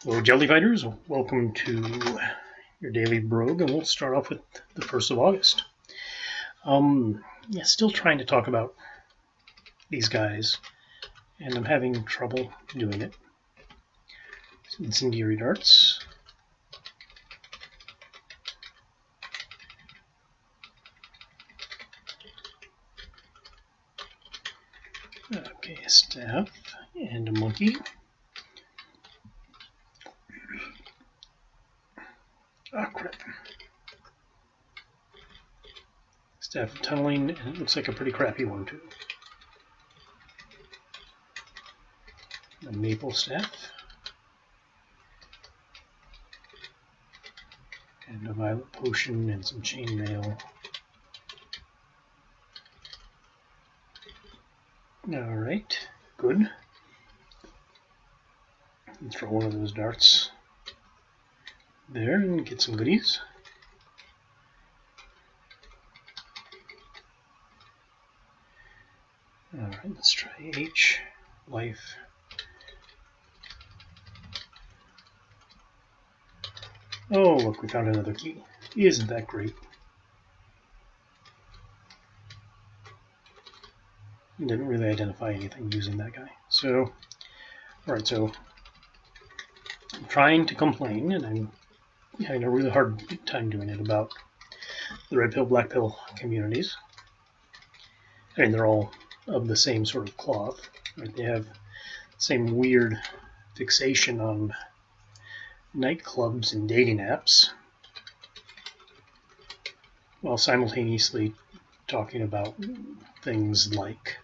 Hello Jelly Fighters, welcome to your Daily Brogue, and we'll start off with the 1st of August. Still trying to talk about these guys, and I'm having trouble doing it. Incendiary darts. Okay, a staff and a monkey. Ah, crap. Staff of tunneling, and it looks like a pretty crappy one, too. A maple staff. And a violet potion and some chainmail. Alright, good. And throw one of those darts there and get some goodies. Alright, let's try H, life. Oh, look, we found another key. Isn't that great? Didn't really identify anything using that guy. So, alright, so I'm trying to complain, and I'm having a really hard time doing it, about the red pill, black pill communities. I mean, they're all of the same sort of cloth. Right? They have the same weird fixation on nightclubs and dating apps, while simultaneously talking about things like,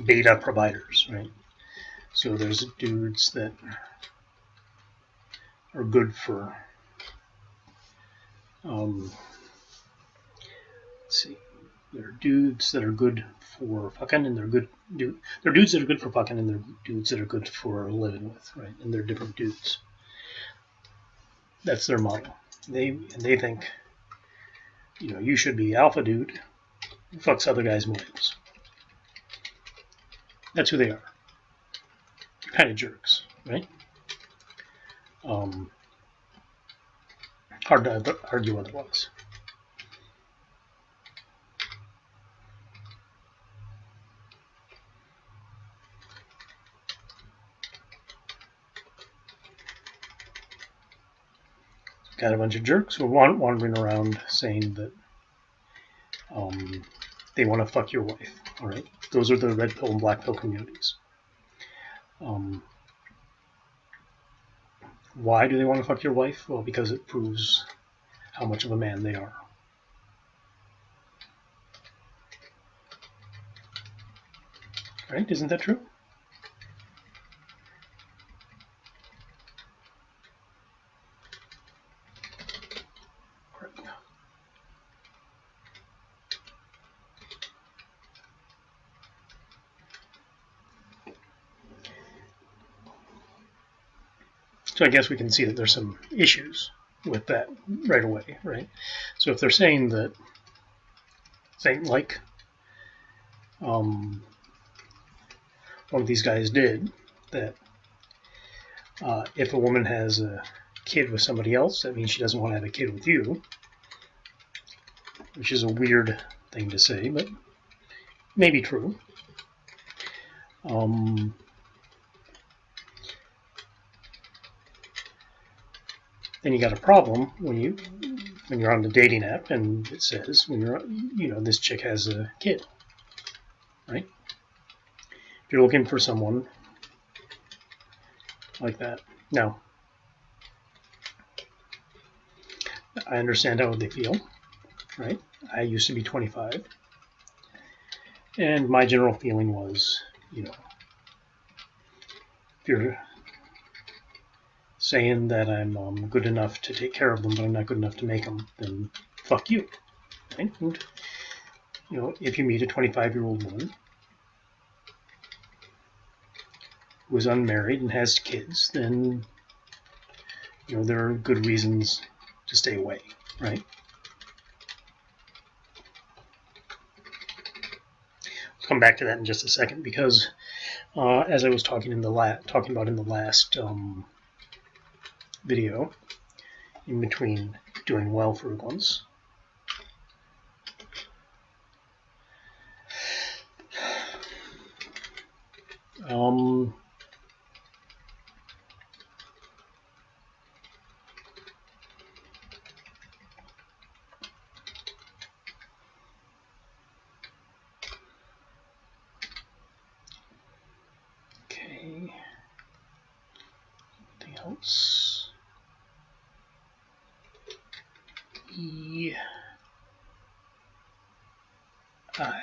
beta providers, right? So there's dudes that are good for, let's see, there are dudes that are good for fucking, and they're dudes that are good for fucking, and they're dudes that are good for living with, right? And they're different dudes. That's their model. They think, you should be alpha dude who fucks other guys' wives. That's who they are. They're kind of jerks, right? Hard to argue otherwise. Got a bunch of jerks who are wandering around saying that they want to fuck your wife. All right, those are the red pill and black pill communities. Why do they want to fuck your wife? Well, because it proves how much of a man they are. Right? Isn't that true? So I guess we can see that there's some issues with that right away, right? So if they're saying that, like one of these guys did, that if a woman has a kid with somebody else, that means she doesn't want to have a kid with you, which is a weird thing to say, but maybe true. Then you got a problem when you're on the dating app and it says this chick has a kid, right? If you're looking for someone like that. Now, I understand how they feel, right? I used to be 25, and my general feeling was, if you're saying that I'm good enough to take care of them, but I'm not good enough to make them, then fuck you, right? And, if you meet a 25-year-old woman who is unmarried and has kids, then, there are good reasons to stay away, right? come back to that in just a second, because as I was talking about in the last video, in between doing well for once, okay, anything else? E I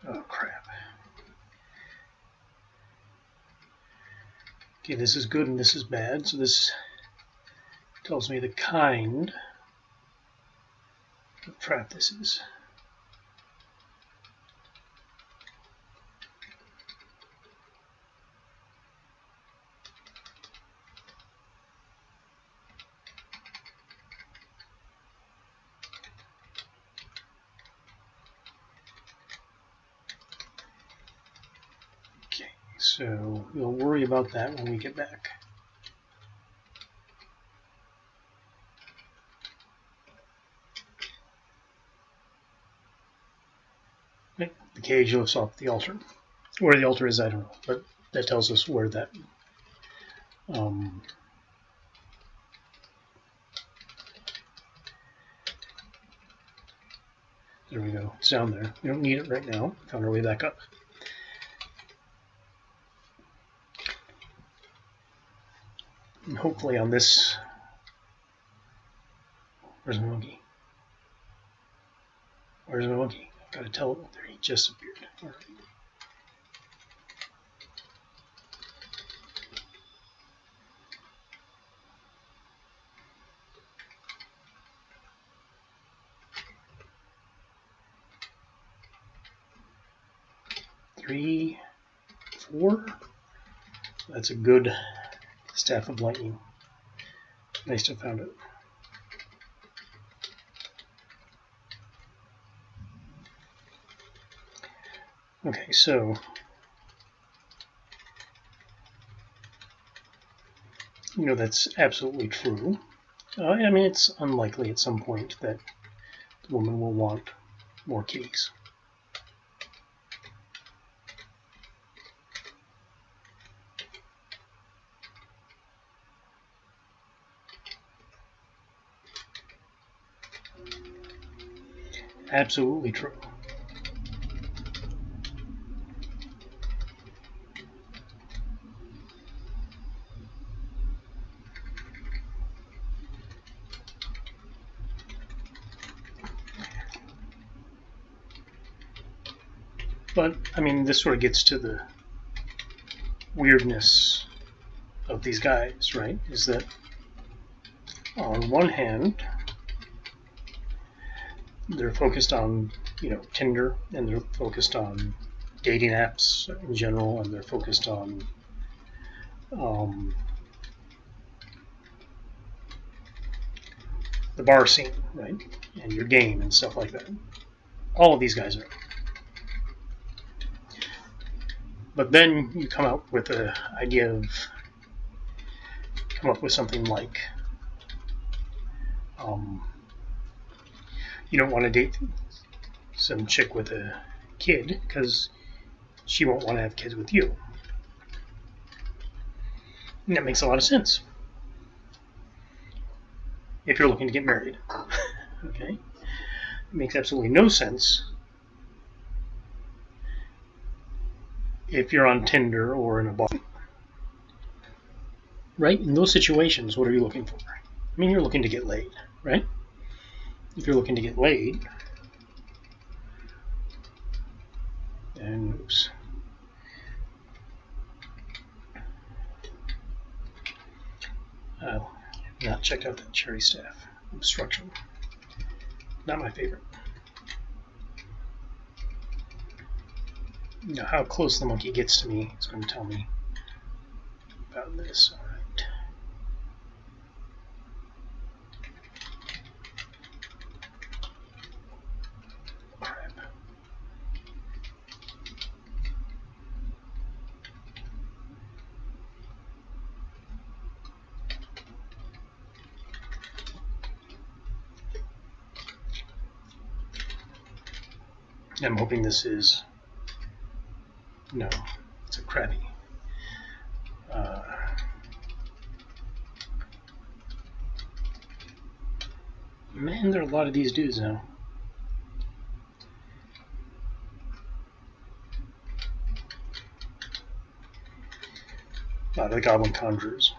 Oh crap. Okay, this is good and this is bad, so this tells me the kind of trap this is. Okay, so we'll worry about that when we get back. Right, the cage lifts off the altar. Where the altar is, I don't know, but that tells us where that there we go. It's down there. We don't need it right now. Found our way back up. And hopefully on this... Where's my monkey? Where's my monkey? I've got to tell it. There, he just appeared. All right. Three, 4. That's a good staff of lightning. Nice to have found it. Okay, so you know that's absolutely true. I mean, it's unlikely at some point that the woman will want more kitties. Absolutely true. But, I mean, this sort of gets to the weirdness of these guys, right? Is that on one hand, they're focused on, you know, Tinder, and they're focused on dating apps in general, and they're focused on the bar scene, right? And your game and stuff like that. All of these guys are. But then you come up with the idea of, come up with something like, you don't want to date some chick with a kid because she won't want to have kids with you. And that makes a lot of sense if you're looking to get married. Okay? It makes absolutely no sense if you're on Tinder or in a bar. Right? In those situations, what are you looking for? I mean, you're looking to get laid, right? If you're looking to get laid, then oops. Not checked out that cherry staff obstruction. Not my favorite. Now, how close the monkey gets to me is going to tell me about this. All right. Crap. I'm hoping this is... No, it's a crappie. Man, there are a lot of these dudes now. The Goblin Conjurers.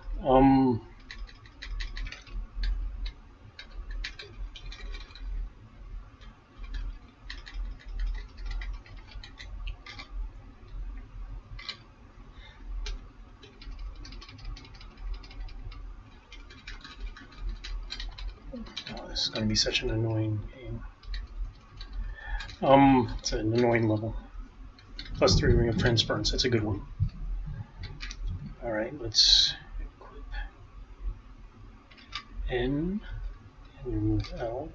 This is going to be such an annoying game. It's an annoying level. +3 Ring of Transference. That's a good one. All right, let's equip N and remove L.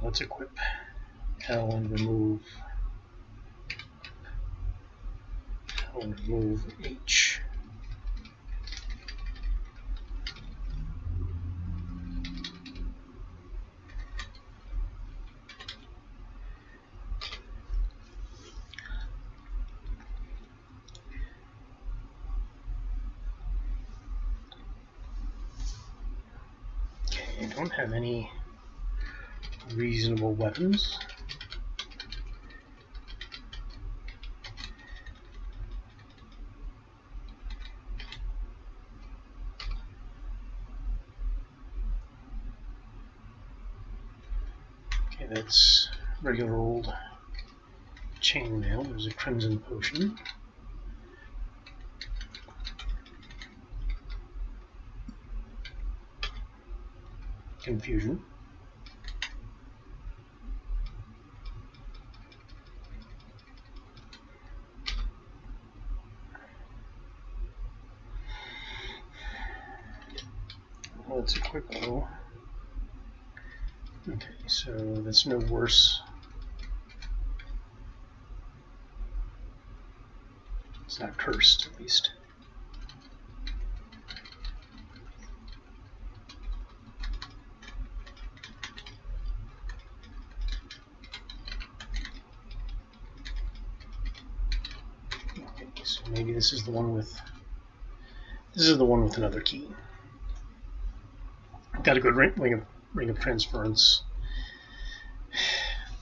Let's equip L and remove H. Okay, I don't have any reasonable weapons. Okay, that's regular old chainmail. There's a crimson potion. Confusion. Let's equip O. Okay, so that's no worse. It's not cursed, at least. Okay, so maybe this is the one with another key. Got a good ring of transference.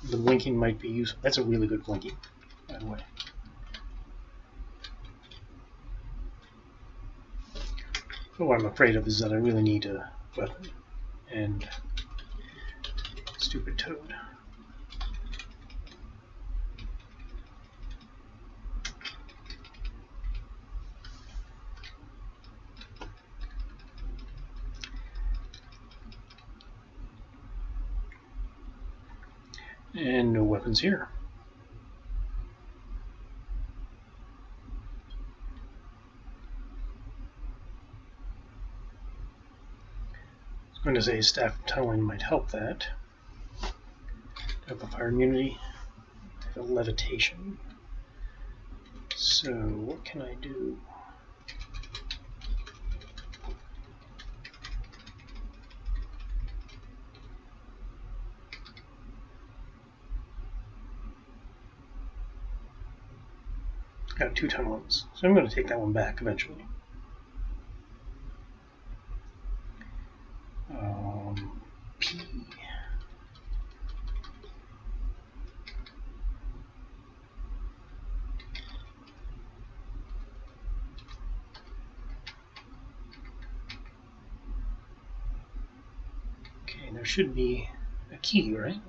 The blinking might be useful. That's a really good blinking, by the way. But what I'm afraid of is that I really need a weapon. And stupid toad. And no weapons here. I was going to say staff of tunneling might help that. I have a fire immunity. I have a levitation. So what can I do? Got 2 tunnelings, so I'm going to take that one back eventually. P. Okay, there should be a key, right?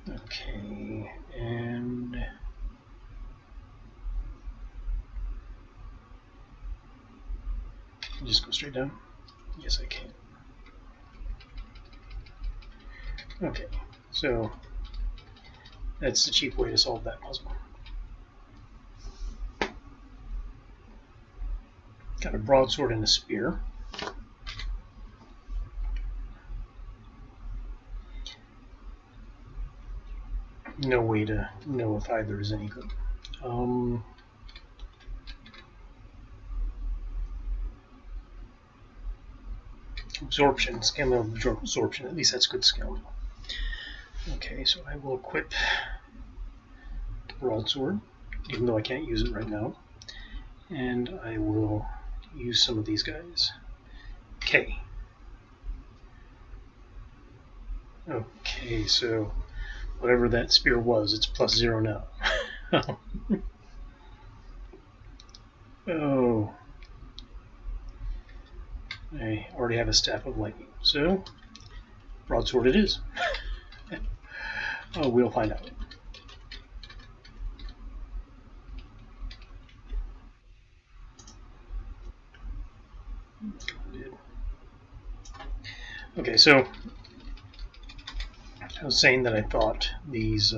Okay. can just go straight down? Yes, I can. Okay, so that's the cheap way to solve that puzzle. Got a broadsword and a spear. No way to know if either is any good. Absorption, scale of absorption, at least that's good skill. Okay, so I will equip the broadsword, even though I can't use it right now. And I will use some of these guys. Okay. Okay, so whatever that spear was, it's +0 now. Oh. I already have a staff of lightning, so broadsword it is. Oh, we'll find out. Okay, so I was saying that I thought these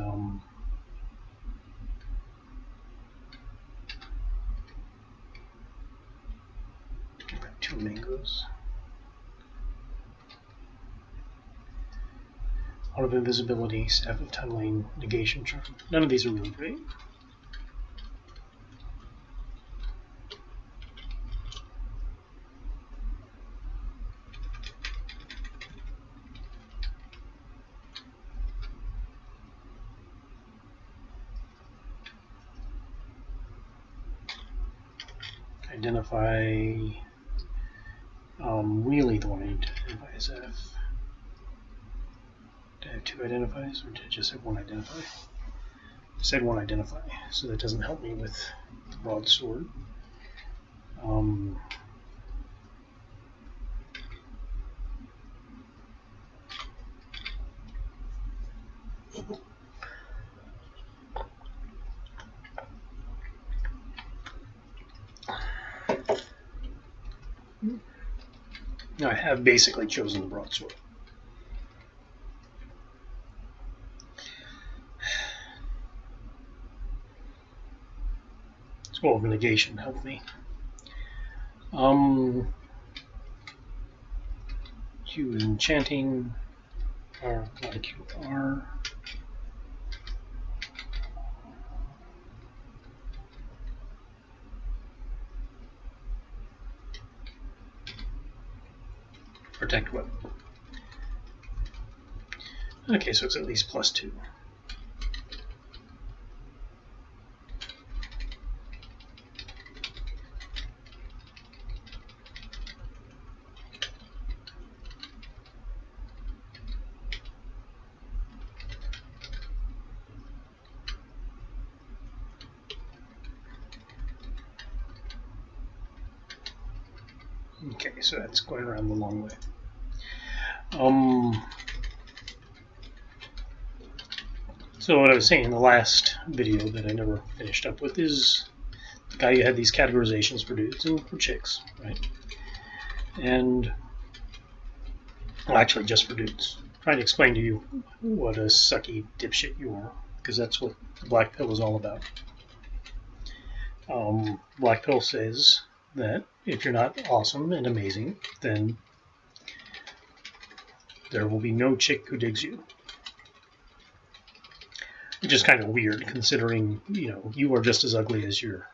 2 mangoes. Out of invisibility, staff of tunneling, negation charm. None of these are really great. Identify. Really, the one I need to identify is F. Did I have 2 identifies, or did I just have 1 identify? I said 1 identify, so that doesn't help me with the broadsword. I have basically chosen the broadsword. Scroll of negation helped me. Q is enchanting. R, not a Q, R. Protect weapon. Okay, so it's at least +2. Okay, so that's going around the long way. So what I was saying in the last video that I never finished up with is the guy who had these categorizations for dudes and for chicks, right? And well, actually just for dudes. I'm trying to explain to you what a sucky dipshit you are, because that's what the black pill is all about. Black pill says that if you're not awesome and amazing, then there will be no chick who digs you. Which is kind of weird, considering, you know, you are just as ugly as your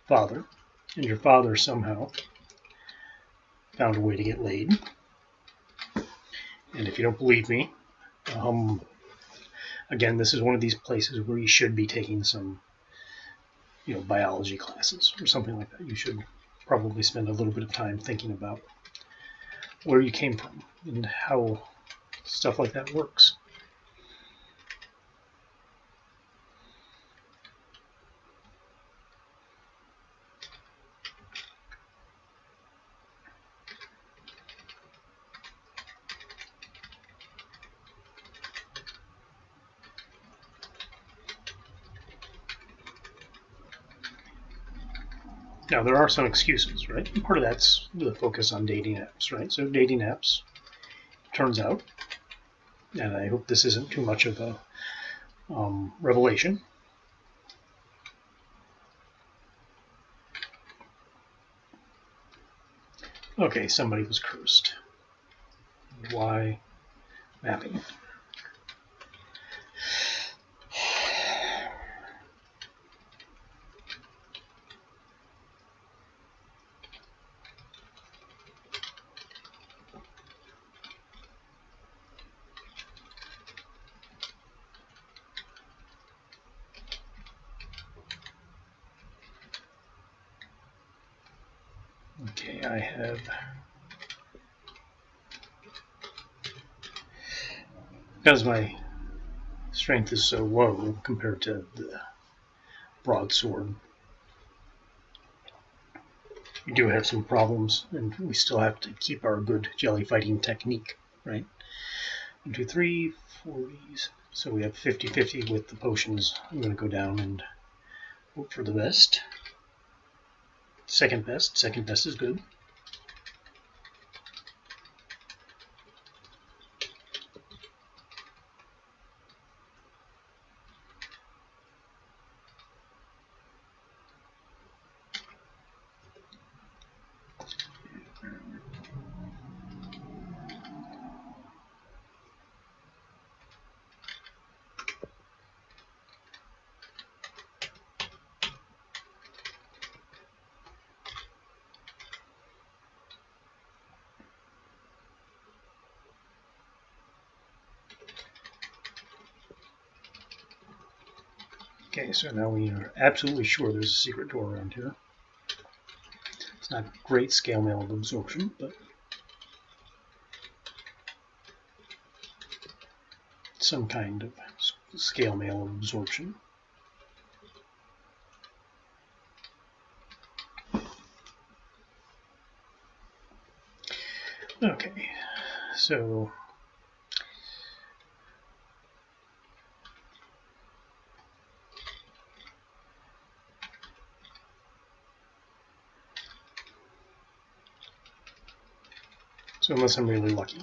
father, and your father somehow found a way to get laid. And if you don't believe me, again, this is one of these places where you should be taking some, you know, biology classes or something like that. You should probably spend a little bit of time thinking about where you came from and how stuff like that works. Now, there are some excuses, right? Part of that's the focus on dating apps, right? So dating apps, turns out, and I hope this isn't too much of a revelation, okay, somebody was cursed. Why mapping? Okay, I have because my strength is so low compared to the broadsword, we do have some problems, and we still have to keep our good jelly fighting technique, right? 1, 2, 3, 4 these. So we have 50-50 with the potions. I'm going to go down and hope for the best. Second best. Second best is good. Okay, so now we are absolutely sure there's a secret door around here. It's not great scale mail of absorption, but some kind of scale mail of absorption. Okay, so unless I'm really lucky.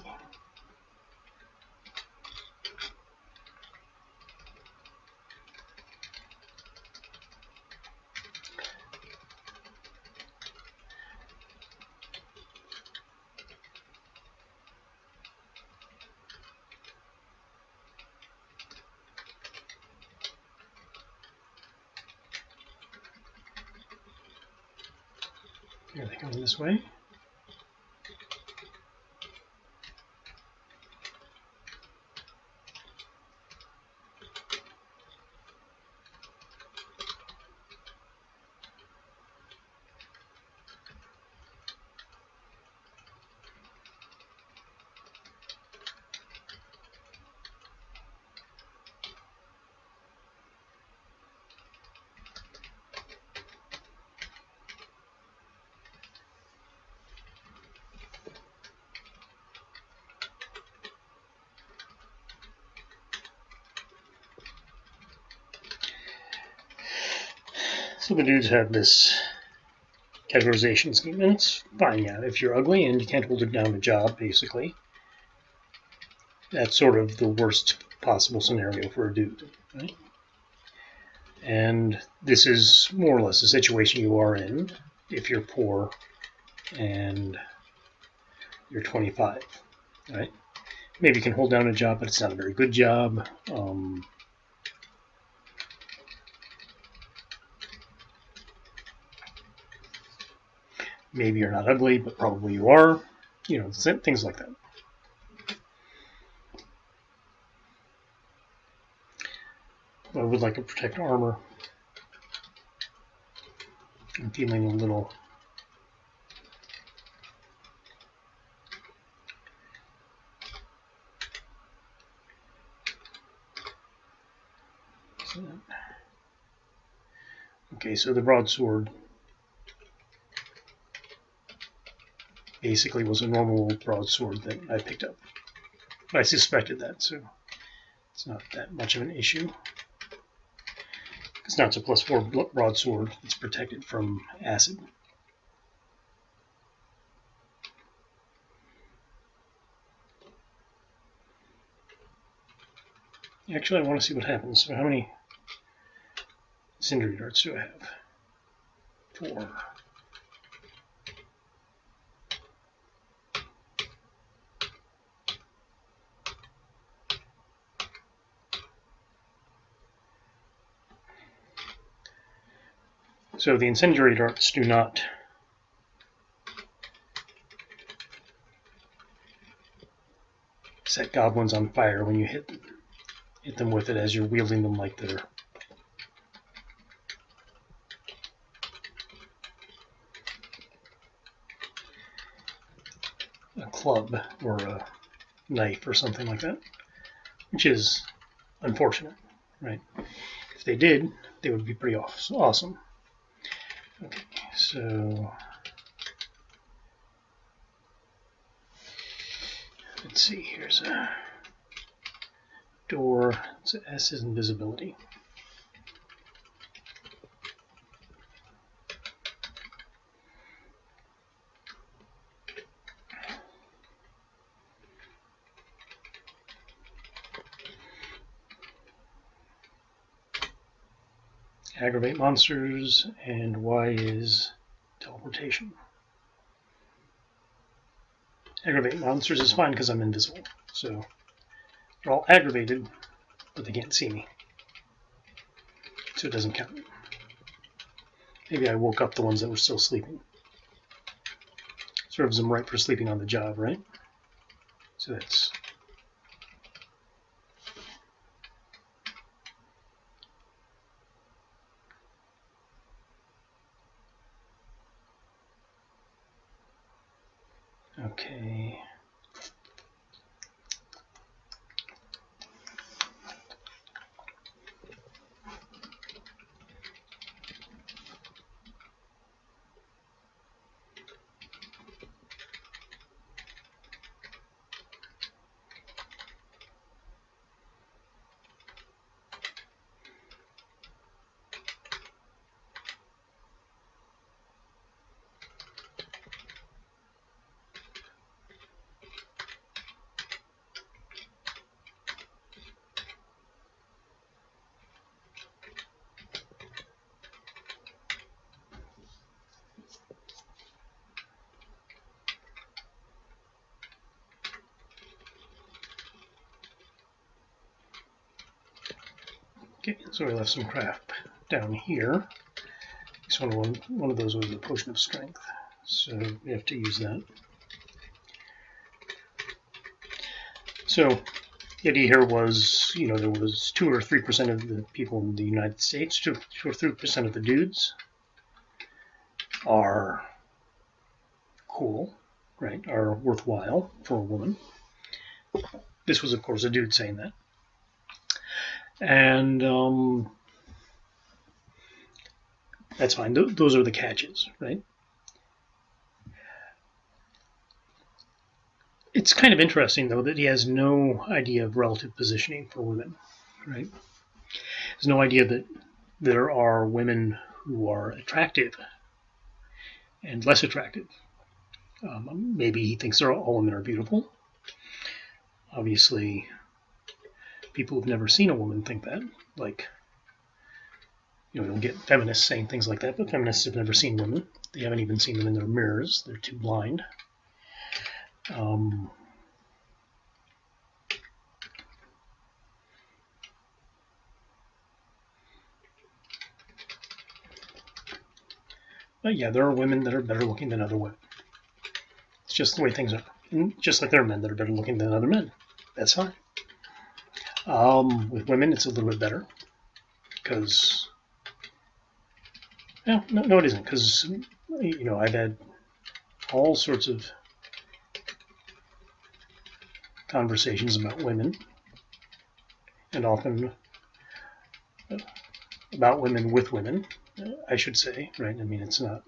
Here they come this way. So the dudes have this categorization scheme, and it's fine, yeah. If you're ugly and you can't hold it down a job, basically, that's sort of the worst possible scenario for a dude, right? And this is more or less the situation you are in if you're poor and you're 25, right? Maybe you can hold down a job, but it's not a very good job. Maybe you're not ugly, but probably you are. You know, things like that. I would like to protect armor. I'm feeling a little okay, so the broadsword basically was a normal broadsword that I picked up. I suspected that, so it's not that much of an issue. It's not a +4 broadsword. It's protected from acid. Actually, I want to see what happens. So how many incendiary darts do I have? 4. So the incendiary darts do not set goblins on fire when you hit them with it as you're wielding them like they're a club or a knife or something like that, which is unfortunate, right? If they did, they would be pretty awesome. Okay, so let's see, here's a door. So S is invisibility. Aggravate monsters, and Y is teleportation. Aggravate monsters is fine because I'm invisible, so they're all aggravated, but they can't see me, so it doesn't count. Maybe I woke up the ones that were still sleeping. Serves them right for sleeping on the job, right? So that's okay. Okay, so we left some crap down here. This one of those was a potion of strength, so we have to use that. So the idea here was, there was 2 or 3% of the people in the United States, 2 or 3% of the dudes are cool, right? Are worthwhile for a woman. This was, of course, a dude saying that. And that's fine. Those are the catches, right? It's kind of interesting, though, that he has no idea of relative positioning for women, right? There's no idea that there are women who are attractive and less attractive. Maybe he thinks all women are beautiful. Obviously, people who've never seen a woman think that. Like, you'll get feminists saying things like that, but feminists have never seen women. They haven't even seen them in their mirrors. They're too blind. But yeah, there are women that are better looking than other women. It's just the way things are. And just like there are men that are better looking than other men. That's fine. With women, it's a little bit better. Because, no, it isn't. Because, I've had all sorts of conversations about women. And often about women with women, I should say, right? I mean, it's not.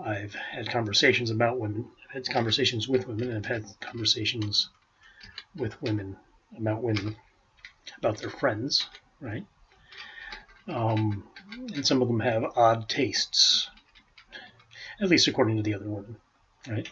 I've had conversations about women. I've had conversations with women, and I've had conversations with women, about their friends, right? And some of them have odd tastes, at least according to the other women, right?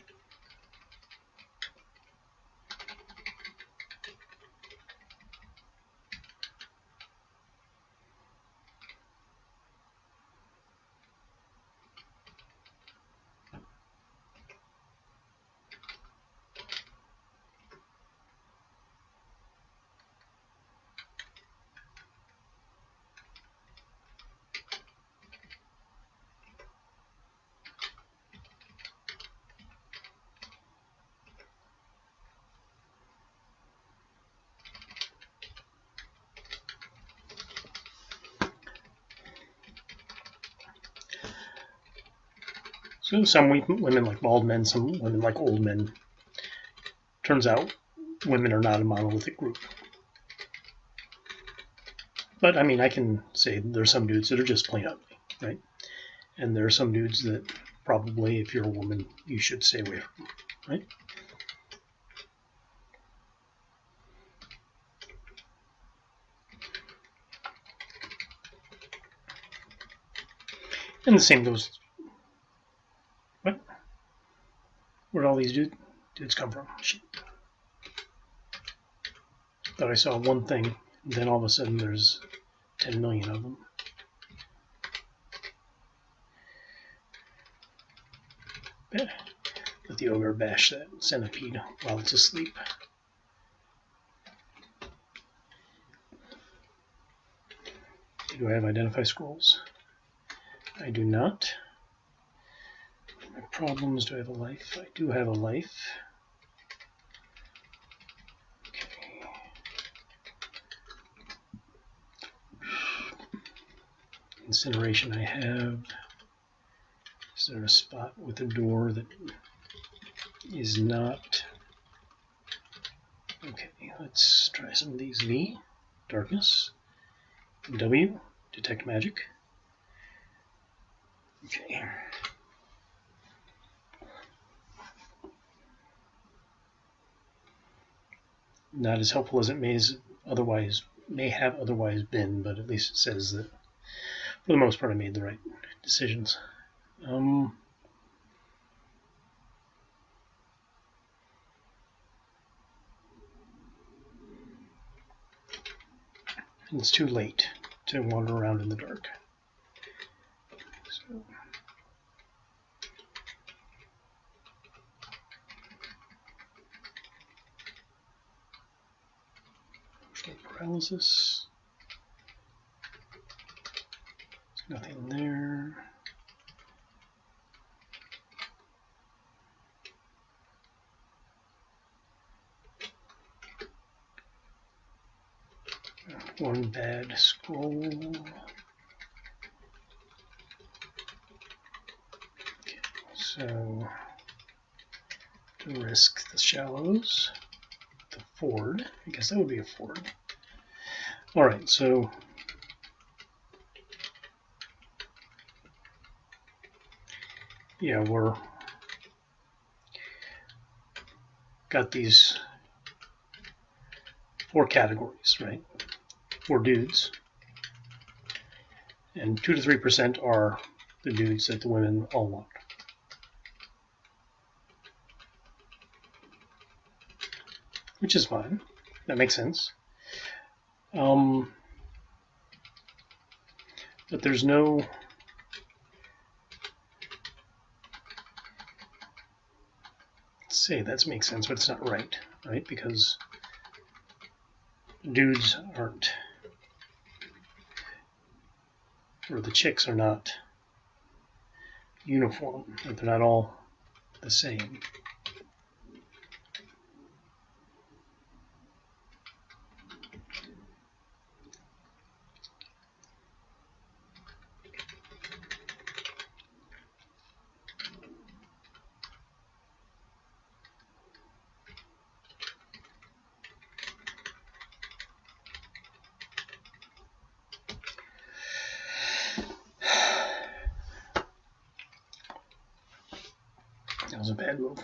So some women like bald men, some women like old men. Turns out women are not a monolithic group. But I mean, I can say there's some dudes that are just plain ugly, right? And there are some dudes that probably, if you're a woman, you should stay away from, right? And the same goes. What? Where'd all these dudes come from? Shit. Thought I saw one thing, and then all of a sudden there's 10 million of them. Let the ogre bash that centipede while it's asleep. Do I have identify scrolls? I do not. My problems, do I have a life? I do have a life. Okay. Incineration I have. Is there a spot with a door that is not? Okay, let's try some of these. V, darkness. W, detect magic. Okay. Not as helpful as it may have otherwise been, but at least it says that for the most part I made the right decisions. And it's too late to wander around in the dark. So, emotional paralysis. There's nothing there. One bad scroll. Okay, so to risk the shallows, the ford. I guess that would be a ford. All right, so yeah, we're got these 4 categories, right? 4 dudes, and 2 to 3% are the dudes that the women all want. Which is fine. That makes sense. But there's no say that makes sense, but it's not right, right? Because dudes aren't, or the chicks are not uniform, like they're not all the same. That was a bad move.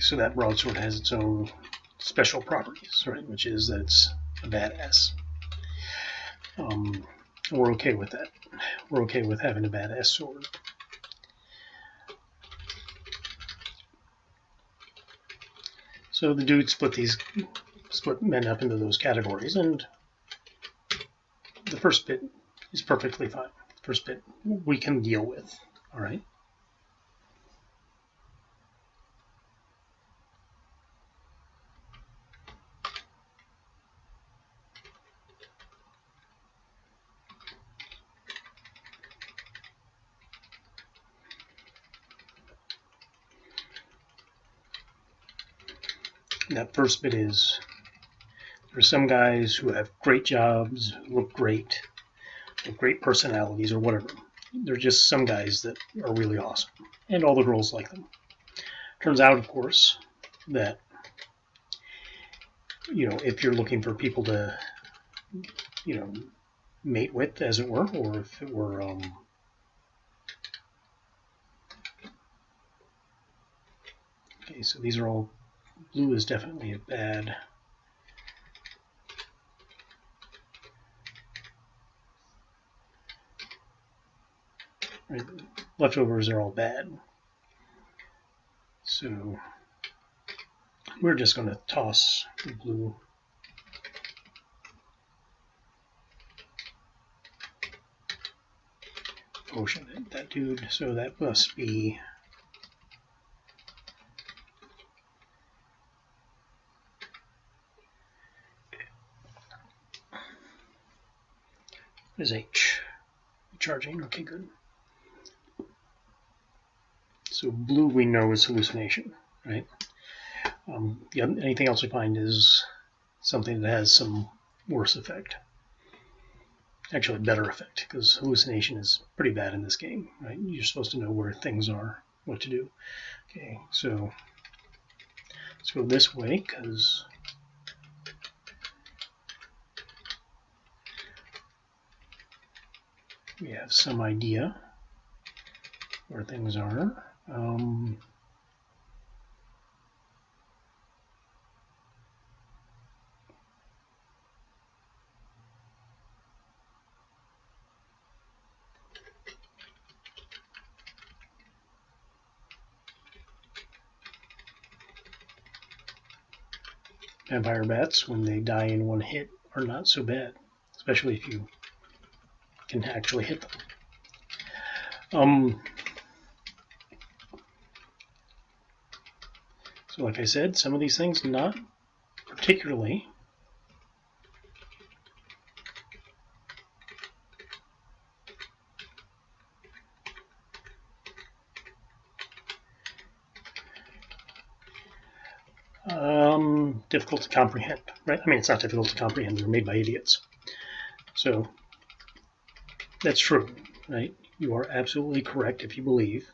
So that broadsword has its own special properties, right? Which is that it's a badass. We're okay with that. We're okay with having a badass sword. So the dude split men up into those categories, and the first bit is perfectly fine. The first bit we can deal with, all right? That first bit is, there's some guys who have great jobs, look great, have great personalities or whatever. They're just some guys that are really awesome, and all the girls like them. Turns out, of course, that, if you're looking for people to, mate with, as it were, or if it were, okay, so these are all, blue is definitely a bad. Right, leftovers are all bad. So we're just going to toss the blue. Potion that dude, so that must be is H. Charging, okay, good. So blue we know is hallucination, right? Anything else we find is something that has some worse effect. Actually, better effect, because hallucination is pretty bad in this game, right? You're supposed to know where things are, what to do. Okay, so let's go this way, because we have some idea where things are. Vampire bats, when they die in one hit, are not so bad, especially if you can actually hit them. So like I said, some of these things not particularly. Difficult to comprehend, right? I mean, it's not difficult to comprehend. They're made by idiots. So that's true, right? You are absolutely correct if you believe.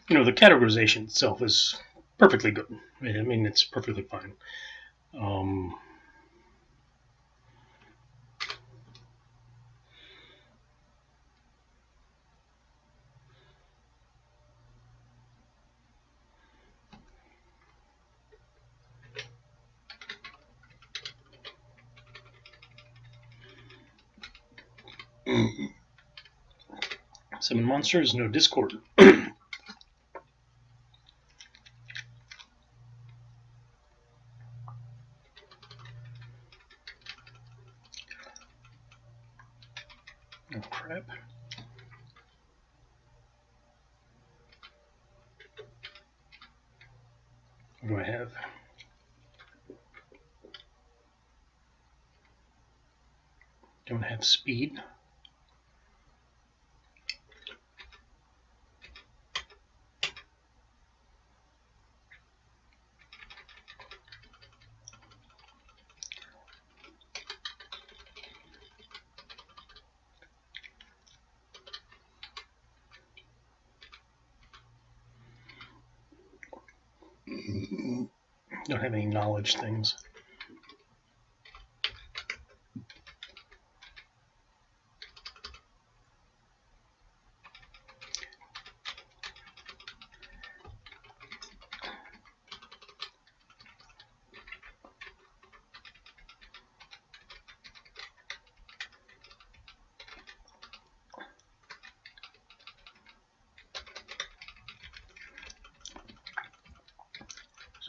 The categorization itself is perfectly good. Right? I mean, it's perfectly fine. Summon monsters, no discord. Oh crap. What do I have? Don't have speed. Don't have any knowledge things.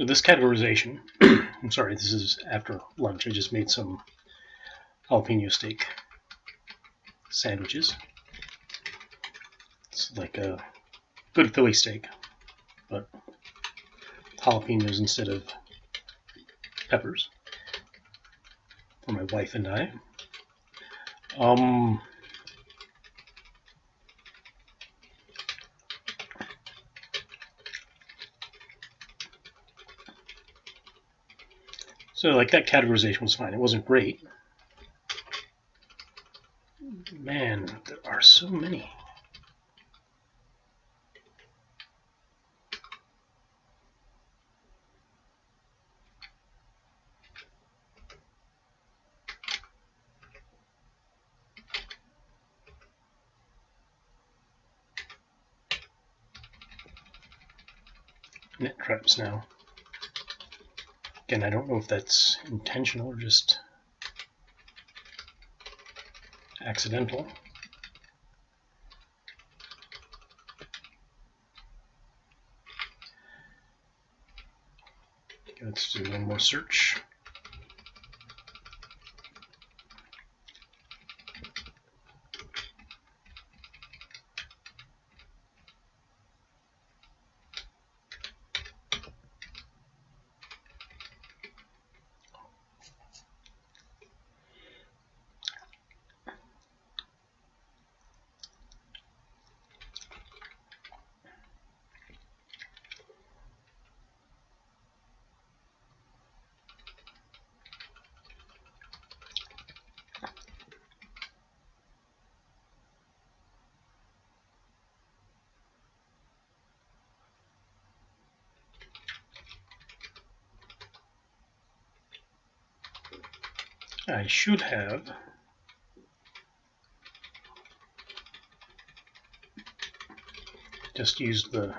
So this categorization, I'm sorry, this is after lunch. I just made some jalapeno steak sandwiches. It's like a good Philly steak, but jalapenos instead of peppers for my wife and I. So like that categorization was fine. It wasn't great. Man, there are so many. Net traps now. Again, I don't know if that's intentional or just accidental. Okay, let's do one more search. I should have just used the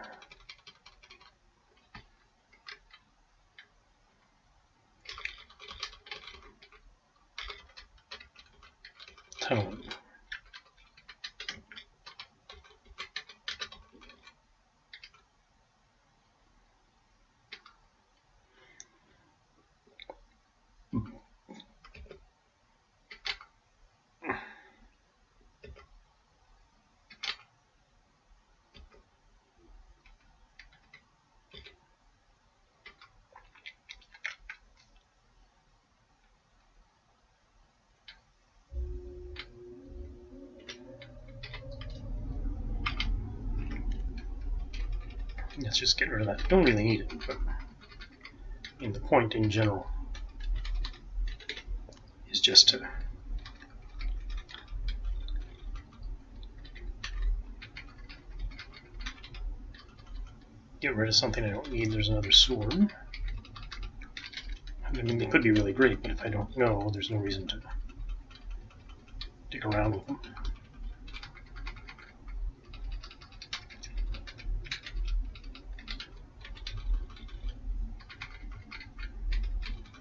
tone. Let's just get rid of that. Don't really need it, but I mean, the point in general is just to get rid of something I don't need. There's another sword. I mean, they could be really great, but if I don't know, there's no reason to dig around with them.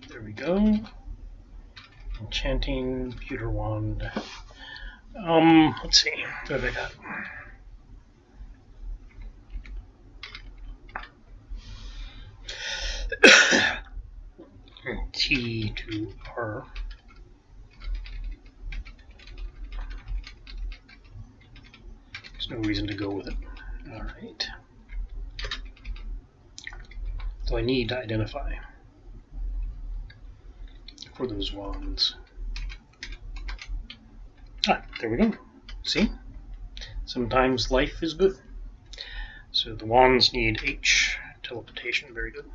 There we go. Enchanting pewter wand. Let's see. What have I got? T to R. There's no reason to go with it. All right. So I need to identify for those wands. Ah, there we go. See? Sometimes life is good. So the wands need H. Teleportation, very good.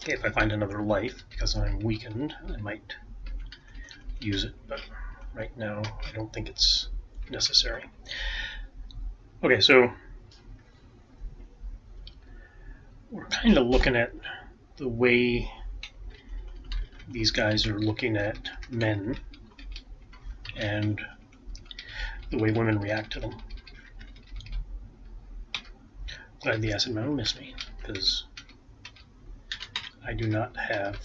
Okay, if I find another life, because I'm weakened, I might use it, but right now I don't think it's necessary. Okay, so we're kind of looking at the way these guys are looking at men and the way women react to them. Glad the acid mound missed me, because I do not have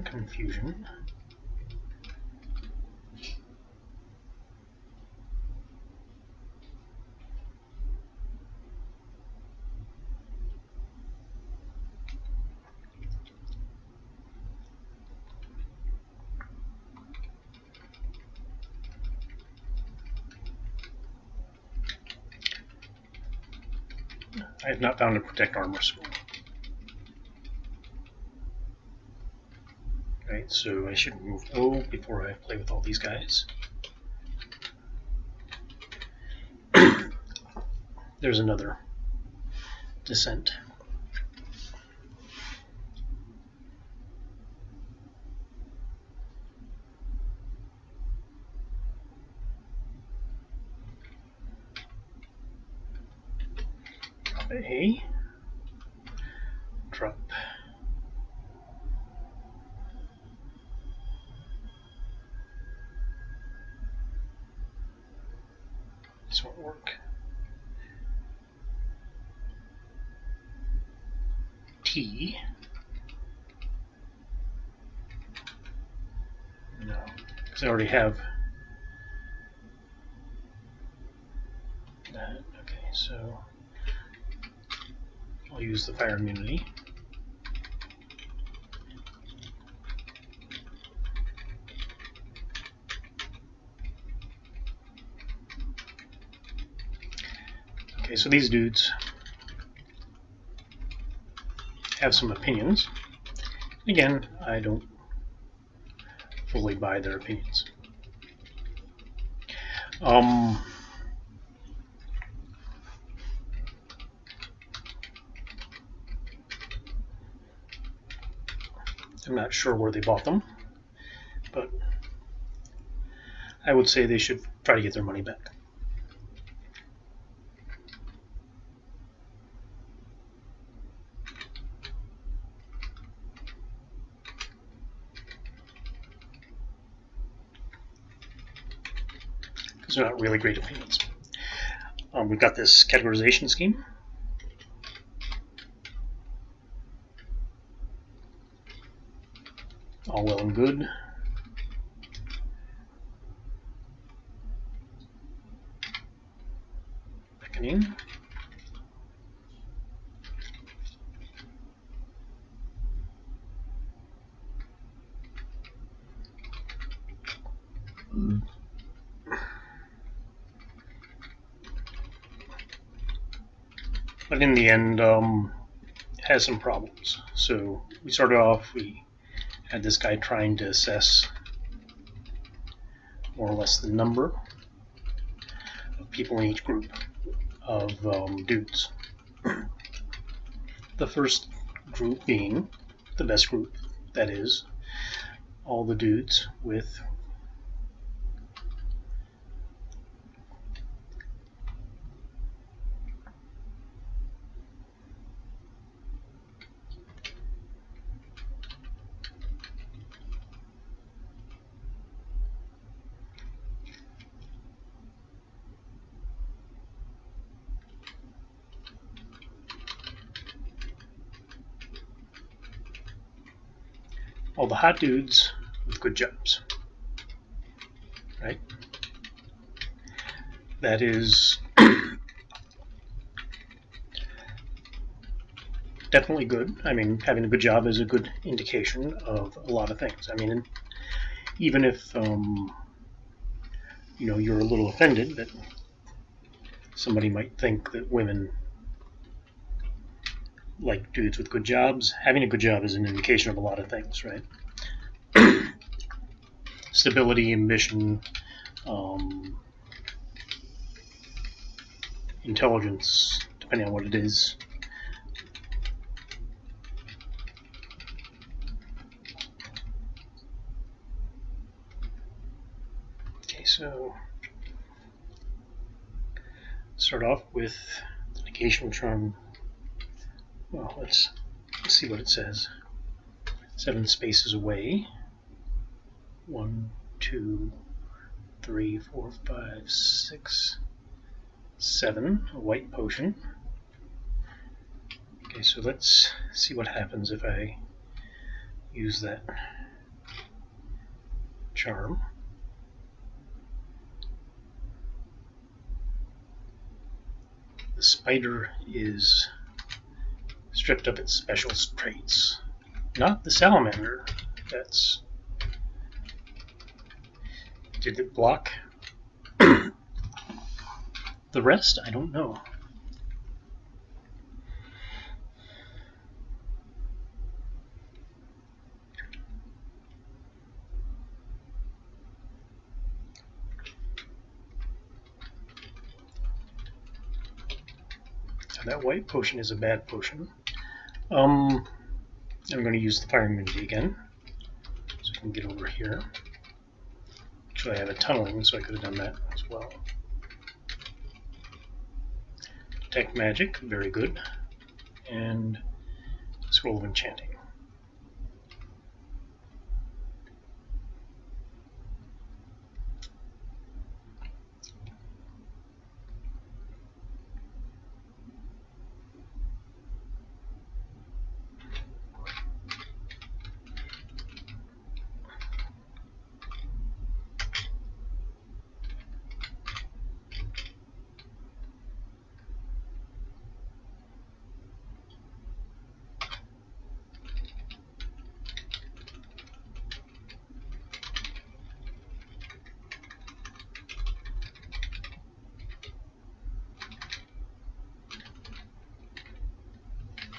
confusion. I have not found a protect armor school. Right, so I should move O before I play with all these guys. There's another descent. Drop A. Drop. This won't work. T. No, because I already have that. Okay, so I'll use the fire immunity. Okay, so these dudes have some opinions. Again, I don't fully buy their opinions. I'm not sure where they bought them, but I would say they should try to get their money back. Because they're not really great opinions. We've got this categorization scheme. All well and good. Beckoning. But in the end, has some problems. So we started off, we had this guy trying to assess more or less the number of people in each group of dudes. The first group being the best group, that is, all the dudes with all the hot dudes with good jobs, right? That is definitely good. I mean, having a good job is a good indication of a lot of things. I mean, even if you know, you're a little offended that somebody might think that women like dudes with good jobs, having a good job is an indication of a lot of things, right? Stability, ambition, intelligence, depending on what it is. Okay, so start off with the negation charm. Well, let's see what it says. 7 spaces away. 1, 2, 3, 4, 5, 6, 7. A white potion. Okay, so let's see what happens if I use that charm. The spider is stripped of its special traits. Not the salamander. That's... Did it block the rest? I don't know. That white potion is a bad potion. I'm going to use the fire immunity again, so I can get over here. Actually, I have a tunneling, so I could have done that as well. Detect magic, very good, and scroll of enchanting.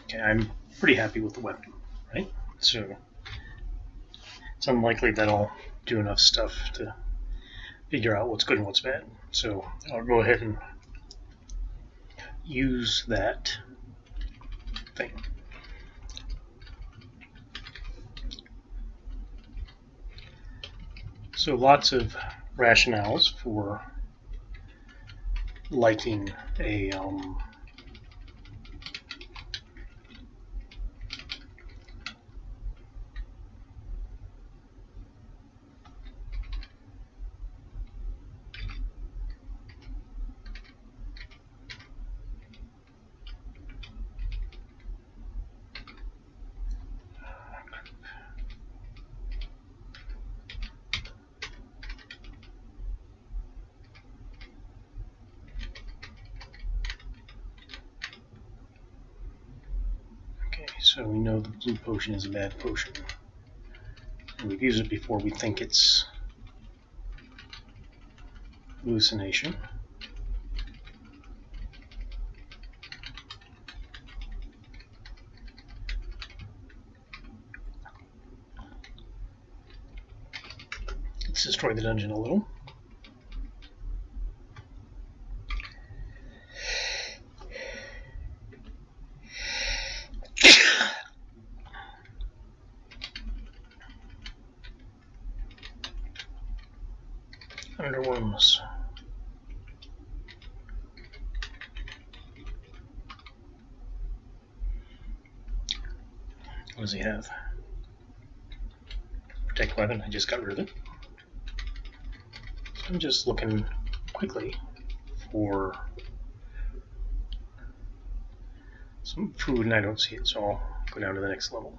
Okay, I'm pretty happy with the weapon, right? So it's unlikely that I'll do enough stuff to figure out what's good and what's bad. So I'll go ahead and use that thing. So lots of rationales for liking a so we know the blue potion is a bad potion. And we've used it before. We think it's hallucination. Let's destroy the dungeon a little. Underworms. What does he have? Protect weapon. I just got rid of it. So I'm just looking quickly for some food, and I don't see it, so I'll go down to the next level.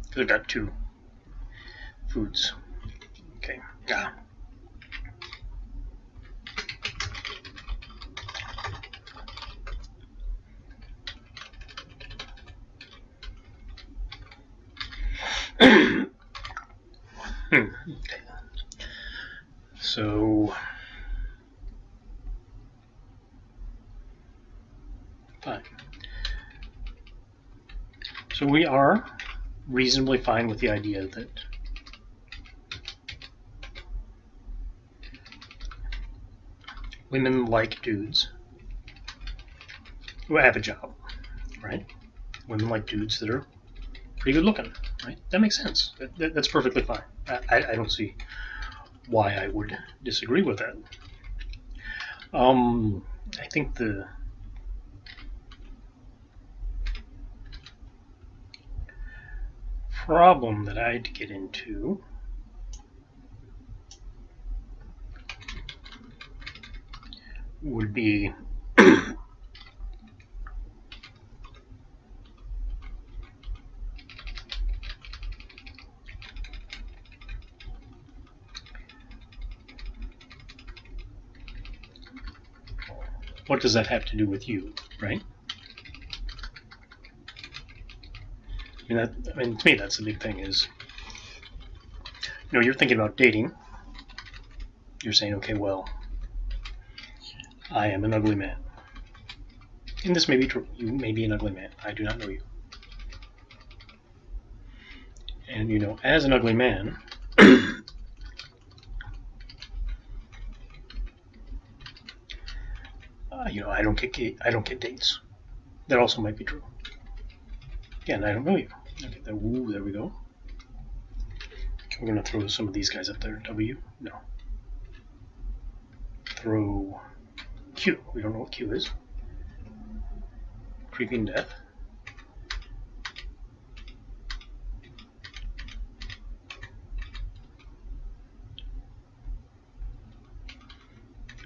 Because I've got 2 foods. Okay. Yeah. Okay. So fine. So we are reasonably fine with the idea that women like dudes who have a job, right? Women like dudes that are pretty good looking, right? That makes sense. That's perfectly fine. I don't see why I would disagree with that. I think the problem that I'd get into would be what does that have to do with you, right? I mean, to me, that's the big thing is, you're thinking about dating. You're saying, okay, well, I am an ugly man. And this may be true. You may be an ugly man. I do not know you. And, as an ugly man, I don't get dates. That also might be true. Again, I don't know you. Okay, there we go. We're going to throw some of these guys up there. W? No. Throw Q. We don't know what Q is. Creeping Death.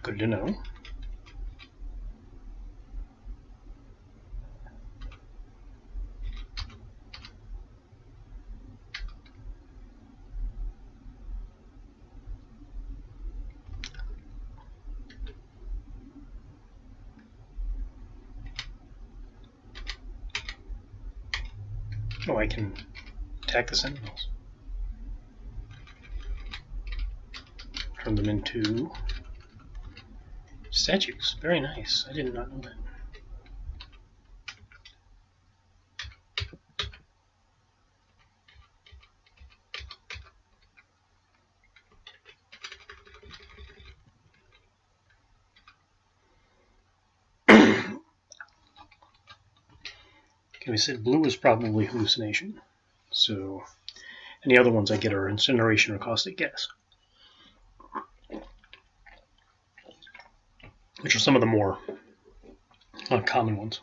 Good to know. Oh, I can attack the sentinels. Turn them into statues. Very nice. I did not know that. Okay, we said blue is probably hallucination. So any other ones I get are incineration or caustic gas, which are some of the more common ones.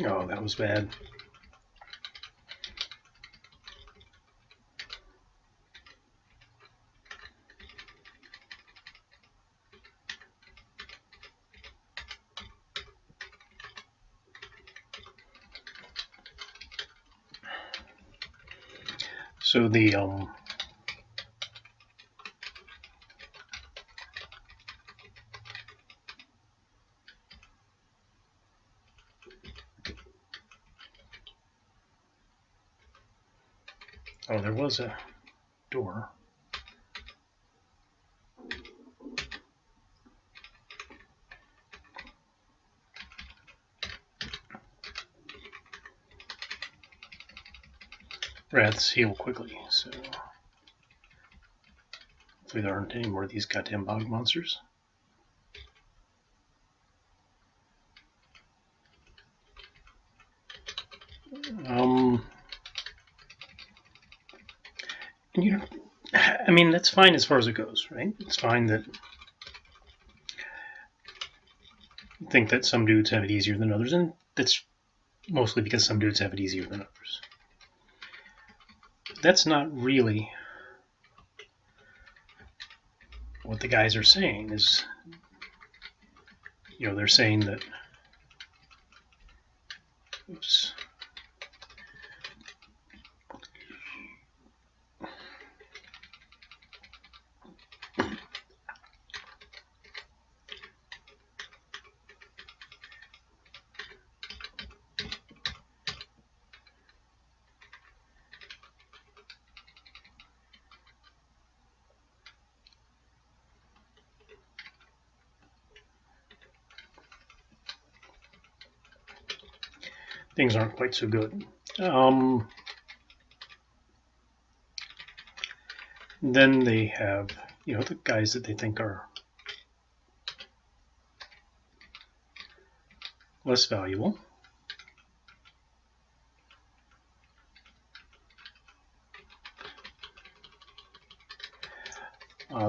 Oh, that was bad. So the oh, there was a door. Rats heal quickly, so hopefully there aren't any more of these goddamn bog monsters. I mean, that's fine as far as it goes, right? It's fine that you think that some dudes have it easier than others, and that's mostly because some dudes have it easier than others. That's not really what the guys are saying. Is, they're saying that, oops. things aren't quite so good. Then they have, the guys that they think are less valuable.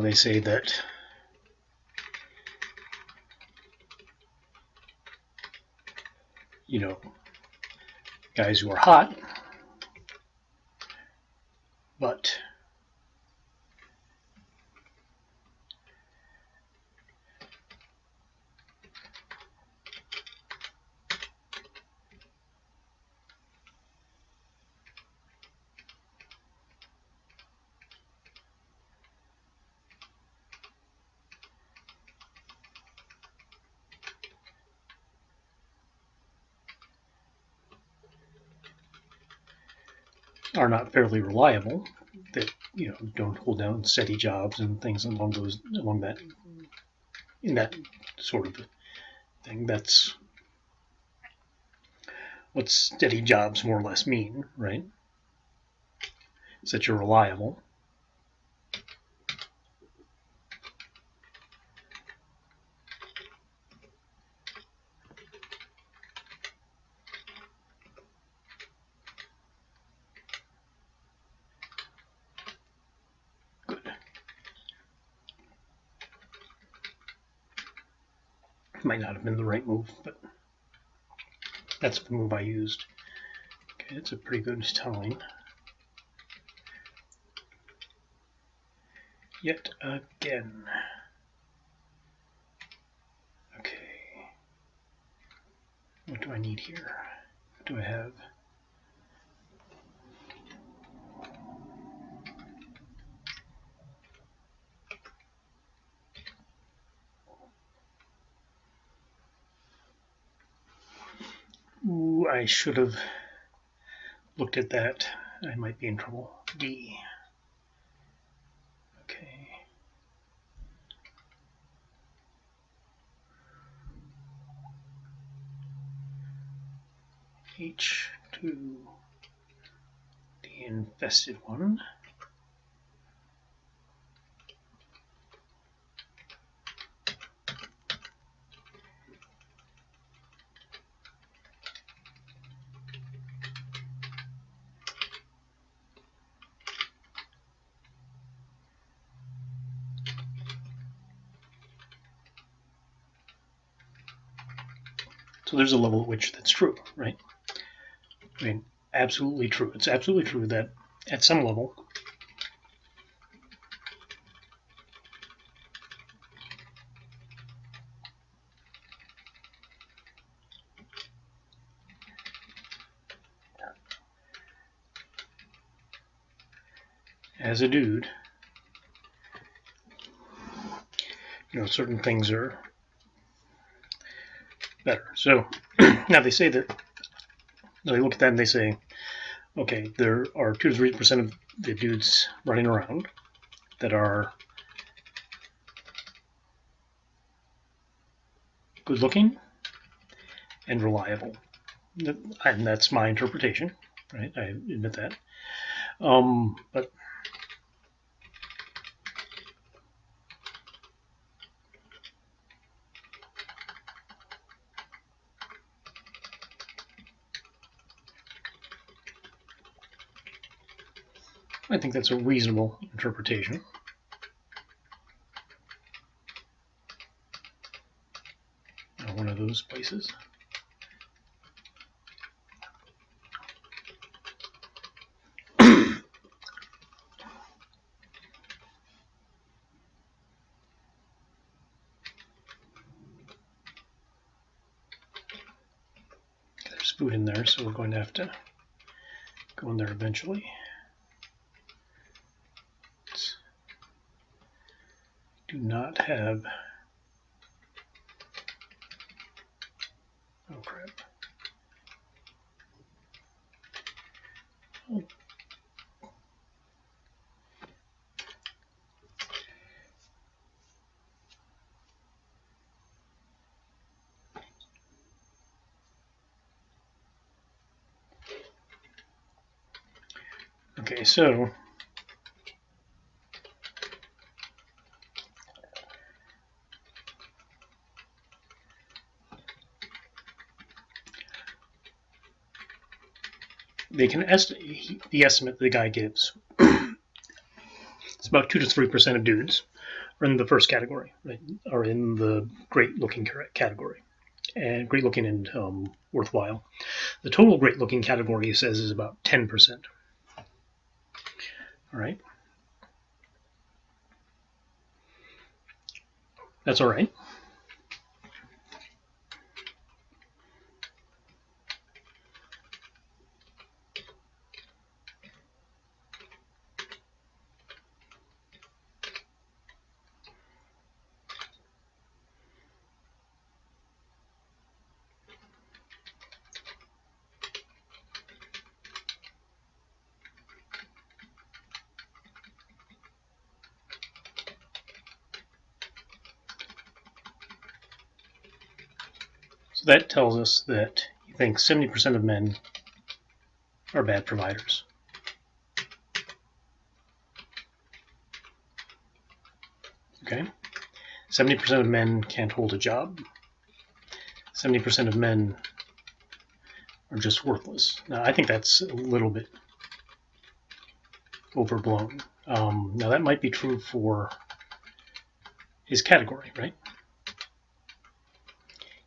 They say that guys who are hot, but are not fairly reliable, that don't hold down steady jobs and things along that in that sort of thing. That's what steady jobs more or less mean, right? Is that you're reliable. Might not have been the right move, but that's the move I used. Okay, it's a pretty good telling. Yet again. Okay. What do I need here? What do I have? Ooh, I should have looked at that. I might be in trouble. D. Okay. H2, the infested one. So there's a level at which that's true, right? I mean, absolutely true. It's absolutely true that at some level, as a dude, certain things are better. So now they say that, they look at that and they say, okay, there are 2 to 3% of the dudes running around that are good looking and reliable. And that's my interpretation, right? I admit that. But I think that's a reasonable interpretation. One of those places. There's food in there, so we're going to have to go in there eventually. Do not have. Oh crap. Oh. Okay, so they can estimate the estimate the guy gives. It's about 2 to 3% of dudes are in the first category, right? Are in the great-looking category, and great-looking and worthwhile. The total great-looking category, he says, is about 10%. All right, that's all right. So that tells us that he thinks 70% of men are bad providers. Okay, 70% of men can't hold a job. 70% of men are just worthless. Now, I think that's a little bit overblown. Now, that might be true for his category, right?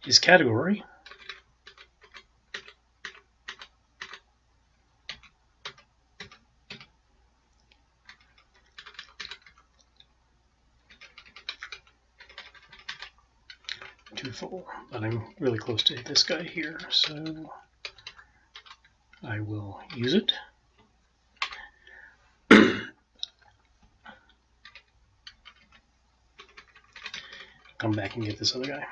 His category twofold, but I'm really close to this guy here, so I will use it. Come back and get this other guy.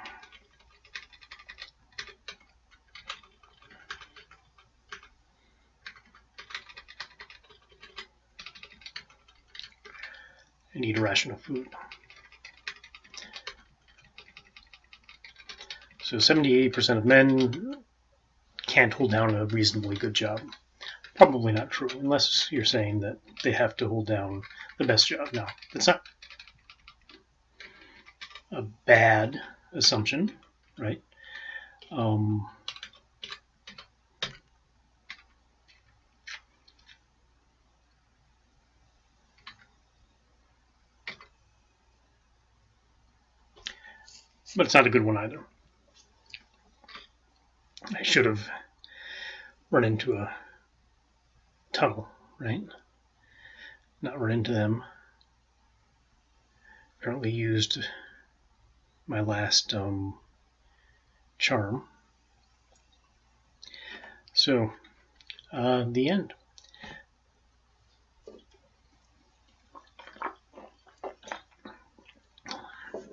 I need a ration of food. So 78% of men can't hold down a reasonably good job. Probably not true, unless you're saying that they have to hold down the best job. No, that's not a bad assumption, right? But it's not a good one either. I should have run into a tunnel, right? Not run into them. Apparently used my last charm. So, the end.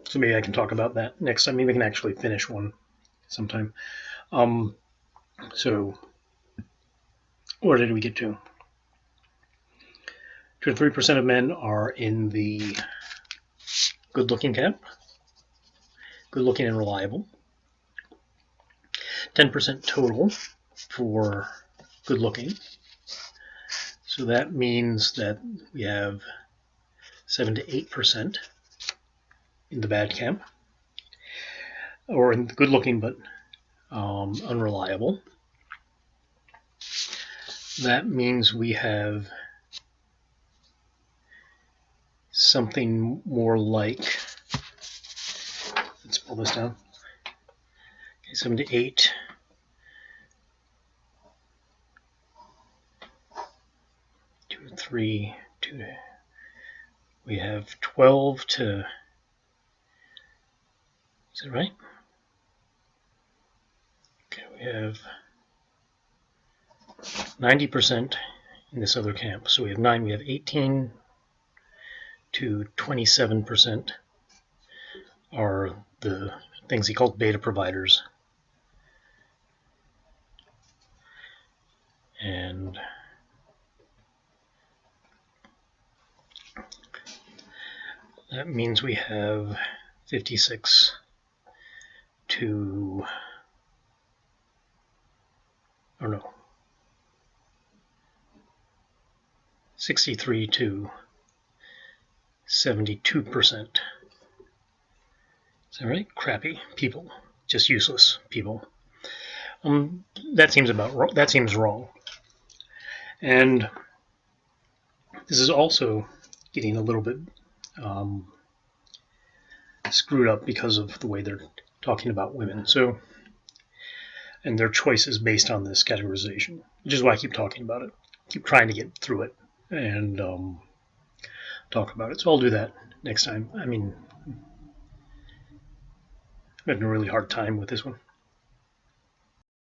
So maybe I can talk about that next time. Maybe I can actually finish one sometime. So, where did we get to? 2 to 3% of men are in the good-looking camp. Good-looking and reliable. 10% total for good-looking. So that means that we have 7 to 8% in the bad camp, or in the good-looking but unreliable. That means we have something more like, let's pull this down, okay, 7 to 8. We have 12 to, is that right? Okay, we have 90% in this other camp. So we have 18 to 27% are the things he called beta providers. And that means we have 56 to, or no, 63 to 72%. Is that right? Crappy people, just useless people. That seems wrong. And this is also getting a little bit screwed up because of the way they're talking about women. So, and their choices based on this categorization, which is why I keep talking about it. Keep trying to get through it and talk about it. So I'll do that next time. I mean, I'm having a really hard time with this one.